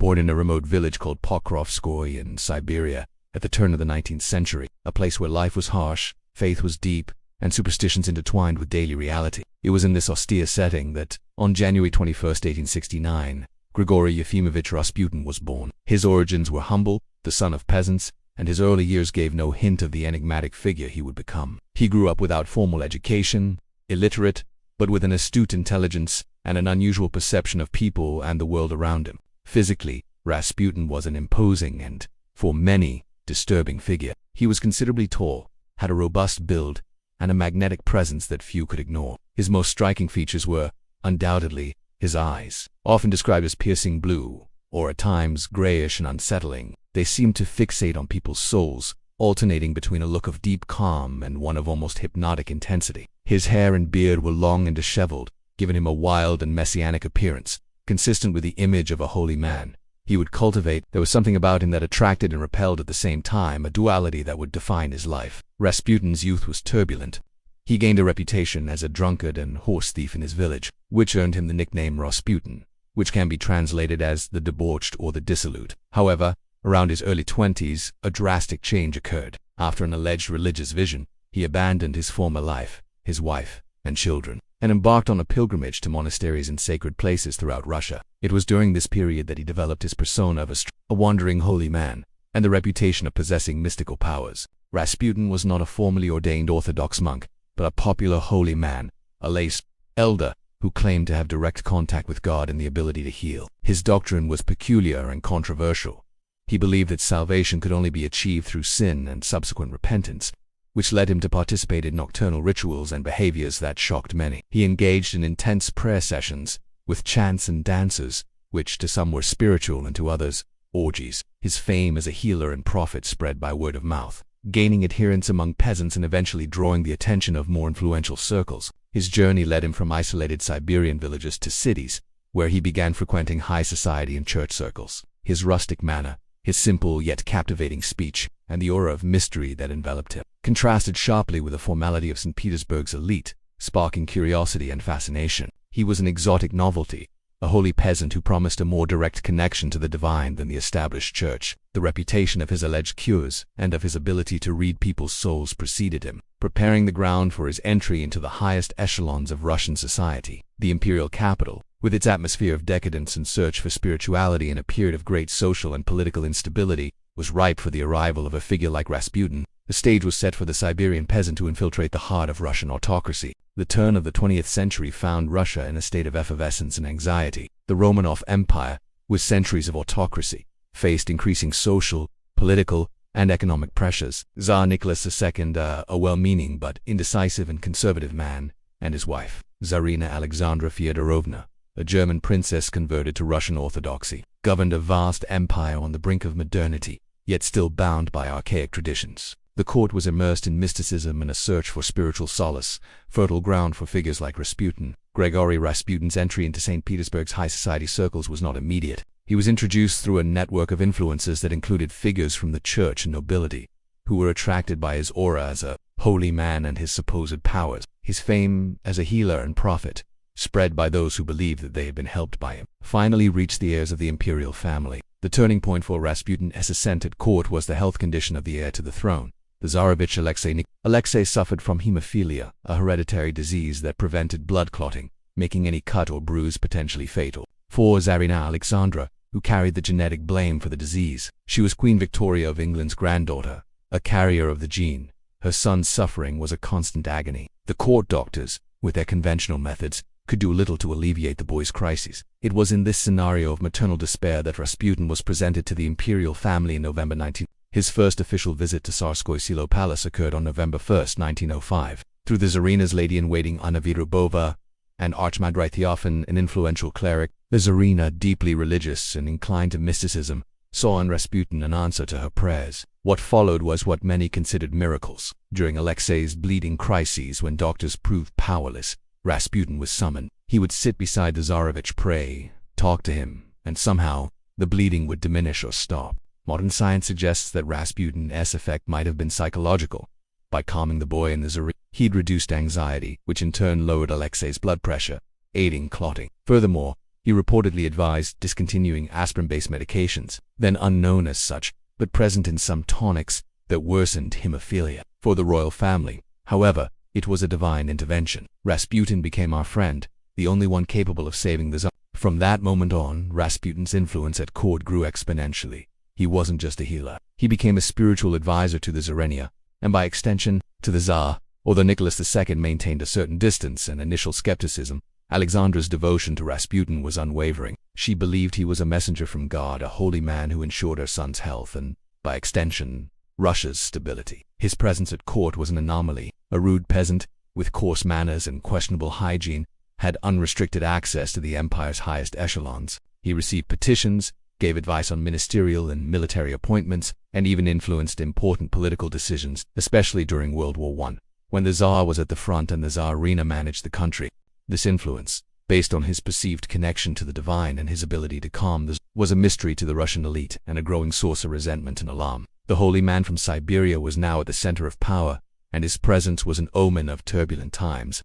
Born in a remote village called Pokrovskoye in Siberia at the turn of the 19th century, a place where life was harsh, faith was deep, and superstitions intertwined with daily reality. It was in this austere setting that, on January 21, 1869, Grigori Yefimovich Rasputin was born. His origins were humble, the son of peasants, and his early years gave no hint of the enigmatic figure he would become. He grew up without formal education, illiterate, but with an astute intelligence and an unusual perception of people and the world around him. Physically, Rasputin was an imposing and, for many, disturbing figure. He was considerably tall, had a robust build, and a magnetic presence that few could ignore. His most striking features were, undoubtedly, his eyes. Often described as piercing blue, or at times grayish and unsettling, they seemed to fixate on people's souls, alternating between a look of deep calm and one of almost hypnotic intensity. His hair and beard were long and disheveled, giving him a wild and messianic appearance, consistent with the image of a holy man. He would cultivate, there was something about him that attracted and repelled at the same time, a duality that would define his life. Rasputin's youth was turbulent. He gained a reputation as a drunkard and horse thief in his village, which earned him the nickname Rasputin, which can be translated as the debauched or the dissolute. However, around his early 20s, a drastic change occurred. After an alleged religious vision, he abandoned his former life, his wife, and children, and embarked on a pilgrimage to monasteries and sacred places throughout Russia. It was during this period that he developed his persona of a wandering holy man, and the reputation of possessing mystical powers. Rasputin was not a formally ordained Orthodox monk, but a popular holy man, a lay elder, who claimed to have direct contact with God and the ability to heal. His doctrine was peculiar and controversial. He believed that salvation could only be achieved through sin and subsequent repentance, which led him to participate in nocturnal rituals and behaviors that shocked many. He engaged in intense prayer sessions, with chants and dances, which to some were spiritual and to others, orgies. His fame as a healer and prophet spread by word of mouth, gaining adherents among peasants and eventually drawing the attention of more influential circles. His journey led him from isolated Siberian villages to cities, where he began frequenting high society and church circles. His rustic manner, his simple yet captivating speech, and the aura of mystery that enveloped him, contrasted sharply with the formality of St. Petersburg's elite, sparking curiosity and fascination. He was an exotic novelty, a holy peasant who promised a more direct connection to the divine than the established church. The reputation of his alleged cures and of his ability to read people's souls preceded him, preparing the ground for his entry into the highest echelons of Russian society. The imperial capital, with its atmosphere of decadence and search for spirituality in a period of great social and political instability, was ripe for the arrival of a figure like Rasputin. The stage was set for the Siberian peasant to infiltrate the heart of Russian autocracy. The turn of the 20th century found Russia in a state of effervescence and anxiety. The Romanov Empire, with centuries of autocracy, faced increasing social, political, and economic pressures. Tsar Nicholas II, a well-meaning but indecisive and conservative man, and his wife, Tsarina Alexandra Fyodorovna, a German princess converted to Russian Orthodoxy, governed a vast empire on the brink of modernity, yet still bound by archaic traditions. The court was immersed in mysticism and a search for spiritual solace, fertile ground for figures like Rasputin. Grigori Rasputin's entry into St. Petersburg's high society circles was not immediate. He was introduced through a network of influences that included figures from the church and nobility, who were attracted by his aura as a holy man and his supposed powers. His fame as a healer and prophet, spread by those who believed that they had been helped by him, finally reached the heirs of the imperial family. The turning point for Rasputin's ascent at court was the health condition of the heir to the throne, the Tsarevich Alexei. Alexei suffered from hemophilia, a hereditary disease that prevented blood clotting, making any cut or bruise potentially fatal. For Tsarina Alexandra, who carried the genetic blame for the disease, she was Queen Victoria of England's granddaughter, a carrier of the gene. Her son's suffering was a constant agony. The court doctors, with their conventional methods, could do little to alleviate the boy's crises. It was in this scenario of maternal despair that Rasputin was presented to the imperial family in November 19. His first official visit to Tsarskoye Selo Palace occurred on November 1, 1905. Through the Tsarina's lady-in-waiting Anna Vyrubova and Archimandrite Theophan, an influential cleric, the Tsarina, deeply religious and inclined to mysticism, saw in Rasputin an answer to her prayers. What followed was what many considered miracles. During Alexei's bleeding crises, when doctors proved powerless, Rasputin was summoned. He would sit beside the Tsarevich, pray, talk to him, and somehow, the bleeding would diminish or stop. Modern science suggests that Rasputin's effect might have been psychological. By calming the boy in the Tsarina, he'd reduced anxiety, which in turn lowered Alexei's blood pressure, aiding clotting. Furthermore, He reportedly advised discontinuing aspirin-based medications, then unknown as such, but present in some tonics that worsened hemophilia. For the royal family, however, it was a divine intervention. Rasputin became our friend, the only one capable of saving the Tsar. From that moment on, Rasputin's influence at court grew exponentially. He wasn't just a healer. He became a spiritual advisor to the Tsarina, and by extension, to the Tsar. Although Nicholas II maintained a certain distance and initial skepticism, Alexandra's devotion to Rasputin was unwavering. She believed he was a messenger from God, a holy man who ensured her son's health and, by extension, Russia's stability. His presence at court was an anomaly. A rude peasant, with coarse manners and questionable hygiene, had unrestricted access to the empire's highest echelons. He received petitions, gave advice on ministerial and military appointments, and even influenced important political decisions, especially during World War I, when the Tsar was at the front and the Tsarina managed the country. This influence, based on his perceived connection to the divine and his ability to calm the Tsar, was a mystery to the Russian elite and a growing source of resentment and alarm. The holy man from Siberia was now at the center of power, and his presence was an omen of turbulent times.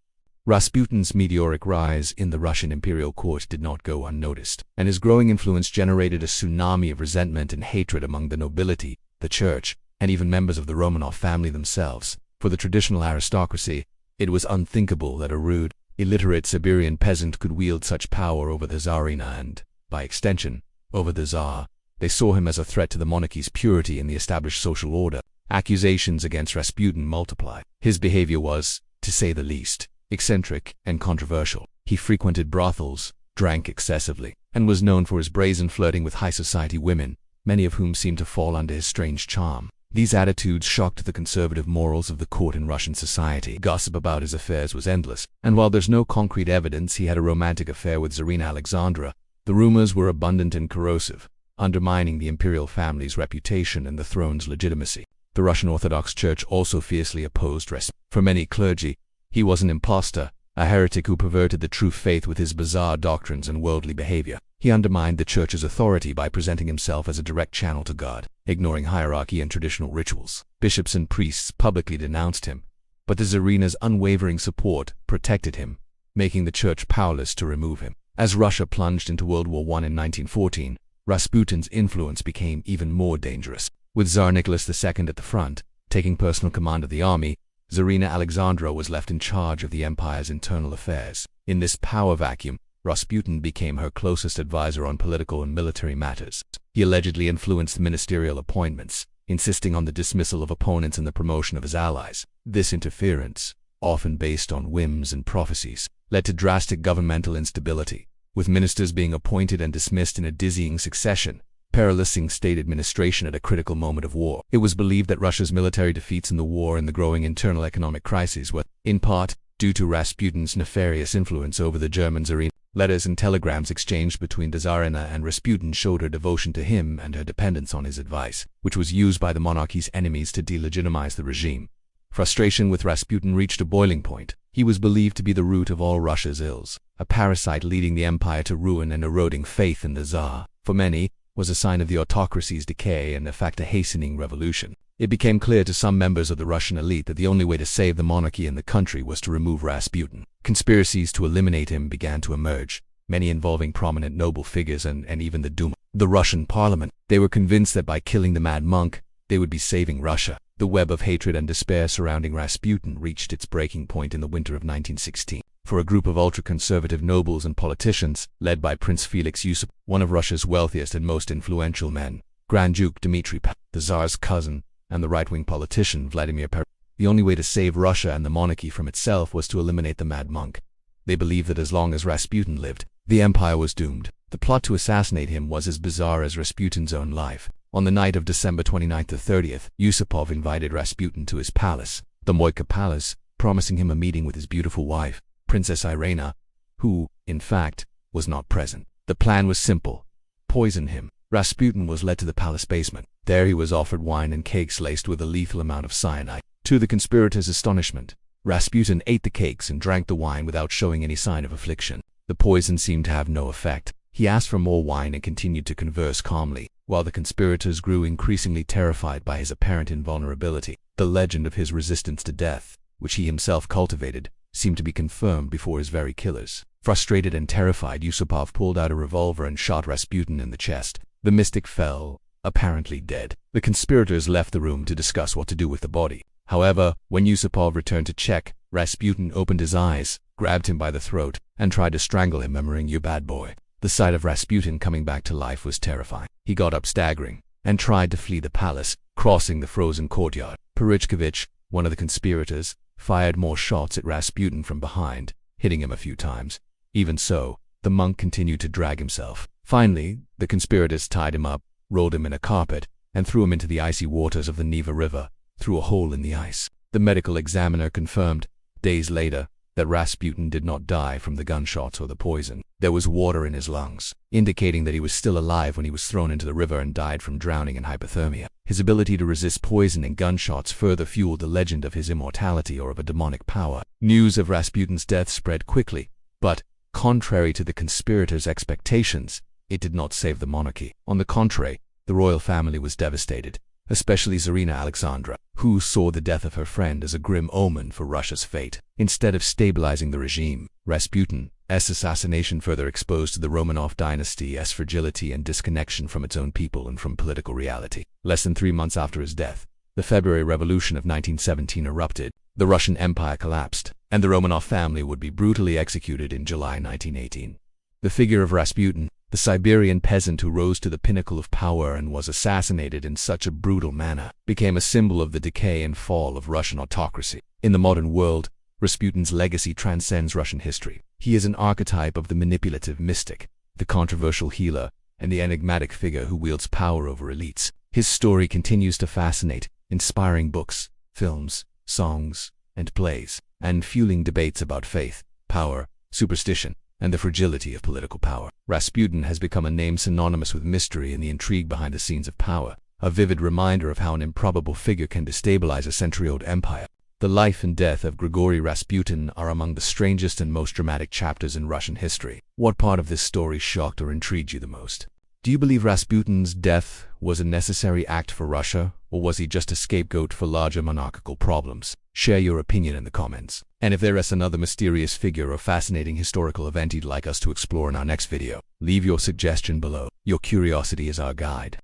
Rasputin's meteoric rise in the Russian imperial court did not go unnoticed, and his growing influence generated a tsunami of resentment and hatred among the nobility, the church, and even members of the Romanov family themselves. For the traditional aristocracy, it was unthinkable that a rude, illiterate Siberian peasant could wield such power over the Tsarina and, by extension, over the Tsar. They saw him as a threat to the monarchy's purity and the established social order. Accusations against Rasputin multiplied. His behavior was, to say the least, eccentric and controversial. He frequented brothels, drank excessively, and was known for his brazen flirting with high society women, many of whom seemed to fall under his strange charm. These attitudes shocked the conservative morals of the court in Russian society. Gossip about his affairs was endless, and while there's no concrete evidence he had a romantic affair with Tsarina Alexandra, the rumors were abundant and corrosive, undermining the imperial family's reputation and the throne's legitimacy. The Russian Orthodox Church also fiercely opposed Rasputin. For many clergy, he was an impostor, a heretic who perverted the true faith with his bizarre doctrines and worldly behavior. He undermined the Church's authority by presenting himself as a direct channel to God, ignoring hierarchy and traditional rituals. Bishops and priests publicly denounced him, but the Tsarina's unwavering support protected him, making the Church powerless to remove him. As Russia plunged into World War I in 1914, Rasputin's influence became even more dangerous. With Tsar Nicholas II at the front, taking personal command of the army, Tsarina Alexandra was left in charge of the empire's internal affairs. In this power vacuum, Rasputin became her closest advisor on political and military matters. He allegedly influenced ministerial appointments, insisting on the dismissal of opponents and the promotion of his allies. This interference, often based on whims and prophecies, led to drastic governmental instability, with ministers being appointed and dismissed in a dizzying succession, paralyzing state administration at a critical moment of war. It was believed that Russia's military defeats in the war and the growing internal economic crises were, in part, due to Rasputin's nefarious influence over the German Tsarina. Letters and telegrams exchanged between the Tsarina and Rasputin showed her devotion to him and her dependence on his advice, which was used by the monarchy's enemies to delegitimize the regime. Frustration with Rasputin reached a boiling point. He was believed to be the root of all Russia's ills, a parasite leading the empire to ruin and eroding faith in the Tsar. For many, was a sign of the autocracy's decay and in fact a hastening revolution. It became clear to some members of the Russian elite that the only way to save the monarchy and the country was to remove Rasputin. Conspiracies to eliminate him began to emerge, many involving prominent noble figures and even the Duma, the Russian parliament. They were convinced that by killing the mad monk, they would be saving Russia. The web of hatred and despair surrounding Rasputin reached its breaking point in the winter of 1916. For a group of ultra-conservative nobles and politicians, led by Prince Felix Yusupov, one of Russia's wealthiest and most influential men, Grand Duke Dmitry Pavel, the Tsar's cousin, and the right-wing politician Vladimir Putin, the only way to save Russia and the monarchy from itself was to eliminate the mad monk. They believed that as long as Rasputin lived, the empire was doomed. The plot to assassinate him was as bizarre as Rasputin's own life. On the night of December 29th to 30th, Yusupov invited Rasputin to his palace, the Moika Palace, promising him a meeting with his beautiful wife, Princess Irina, who, in fact, was not present. The plan was simple: poison him. Rasputin was led to the palace basement. There he was offered wine and cakes laced with a lethal amount of cyanide. To the conspirators' astonishment, Rasputin ate the cakes and drank the wine without showing any sign of affliction. The poison seemed to have no effect. He asked for more wine and continued to converse calmly, while the conspirators grew increasingly terrified by his apparent invulnerability. The legend of his resistance to death, which he himself cultivated, seemed to be confirmed before his very killers. Frustrated and terrified, Yusupov pulled out a revolver and shot Rasputin in the chest. The mystic fell, apparently dead. The conspirators left the room to discuss what to do with the body. However, when Yusupov returned to check, Rasputin opened his eyes, grabbed him by the throat, and tried to strangle him, murmuring, "You bad boy." The sight of Rasputin coming back to life was terrifying. He got up staggering and tried to flee the palace, crossing the frozen courtyard. Purichkovich, one of the conspirators, fired more shots at Rasputin from behind, hitting him a few times. Even so, the monk continued to drag himself. Finally, the conspirators tied him up, rolled him in a carpet, and threw him into the icy waters of the Neva River, through a hole in the ice. The medical examiner confirmed, days later, that Rasputin did not die from the gunshots or the poison. There was water in his lungs, indicating that he was still alive when he was thrown into the river and died from drowning and hypothermia. His ability to resist poison and gunshots further fueled the legend of his immortality or of a demonic power. News of Rasputin's death spread quickly, but, contrary to the conspirators' expectations, it did not save the monarchy. On the contrary, the royal family was devastated, especially Tsarina Alexandra, who saw the death of her friend as a grim omen for Russia's fate. Instead of stabilizing the regime, Rasputin's assassination further exposed the Romanov dynasty's fragility and disconnection from its own people and from political reality. Less than 3 months after his death, the February Revolution of 1917 erupted, the Russian Empire collapsed, and the Romanov family would be brutally executed in July 1918. The figure of Rasputin, the Siberian peasant who rose to the pinnacle of power and was assassinated in such a brutal manner, became a symbol of the decay and fall of Russian autocracy. In the modern world, Rasputin's legacy transcends Russian history. He is an archetype of the manipulative mystic, the controversial healer, and the enigmatic figure who wields power over elites. His story continues to fascinate, inspiring books, films, songs, and plays, and fueling debates about faith, power, superstition, and the fragility of political power. Rasputin has become a name synonymous with mystery and the intrigue behind the scenes of power, a vivid reminder of how an improbable figure can destabilize a century-old empire. The life and death of Grigori Rasputin are among the strangest and most dramatic chapters in Russian history. What part of this story shocked or intrigued you the most? Do you believe Rasputin's death was a necessary act for Russia, or was he just a scapegoat for larger monarchical problems? Share your opinion in the comments. And if there is another mysterious figure or fascinating historical event you'd like us to explore in our next video, leave your suggestion below. Your curiosity is our guide.